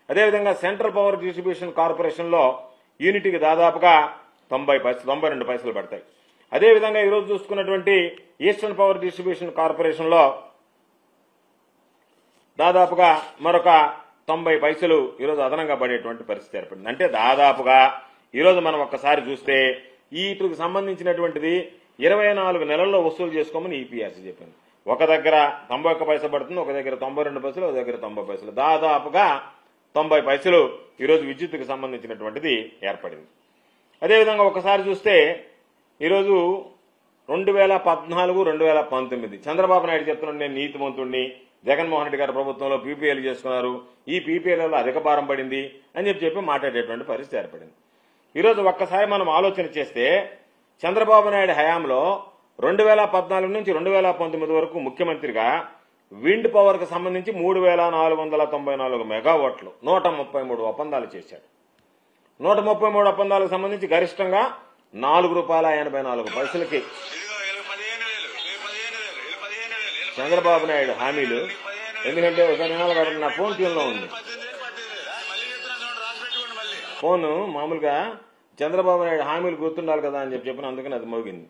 అదేవిధంగా central power distribution కార్పొరేషన్లో యూనిట్కి దాదాపుగా 92 పైసలు పడతాయి. అదేవిధంగా ఈరోజు చూసుకున్నటువంటి ఈస్టర్న్ పవర్ డిస్ట్రిబ్యూషన్ కార్పొరేషన్లో దాదాపుగా మరొక 90 పైసలు ఈరోజు అదనంగా పడేటువంటి పరిస్థితి ఏర్పడింది. అంటే దాదాపుగా ఈరోజు మనం ఒక్కసారి చూస్తే వీటికి సంబంధించినటువంటిది 24 నెలల్లో వసూలు చేసుకోమని ఈపీఆర్సీ చెప్పింది. ఒక దగ్గర 91 పైసా పడుతుంది, ఒక దగ్గర 92 పైసలు, ఒక దగ్గర 90 పైసలు, దాదాపుగా 90 పైసలు ఈరోజు విద్యుత్తుకు సంబంధించినటువంటిది ఏర్పడింది. అదేవిధంగా ఒకసారి చూస్తే ఈరోజు 2014, 2019 చంద్రబాబు నాయుడు చెప్తున్నాడు నేను నీతిమంతుడిని, జగన్మోహన్ రెడ్డి గారి ప్రభుత్వంలో పీపీఎల్ చేసుకున్నారు, ఈ పీపీఎల్లో అధిక భారం పడింది అని చెప్పి మాట్లాడేటువంటి పరిస్థితి ఏర్పడింది. ఈరోజు ఒక్కసారి మనం ఆలోచన చేస్తే చంద్రబాబు నాయుడు హయాంలో 2014 నుంచి 2019 వరకు ముఖ్యమంత్రిగా విండ్ పవర్కు సంబంధించి 3,494 మెగావాట్లు 133 ఒప్పందాలు చేశాడు. 133 ఒప్పందాలకు సంబంధించి గరిష్టంగా ₹4.84 చంద్రబాబు నాయుడు హామీలు. ఎందుకంటే ఒకసారి నా ఫోన్ ట్యూన్లో ఉంది, ఫోన్ మామూలుగా చంద్రబాబు నాయుడు హామీలు గుర్తుండాలి కదా అని చెప్పిన అందుకని అది మోగింది.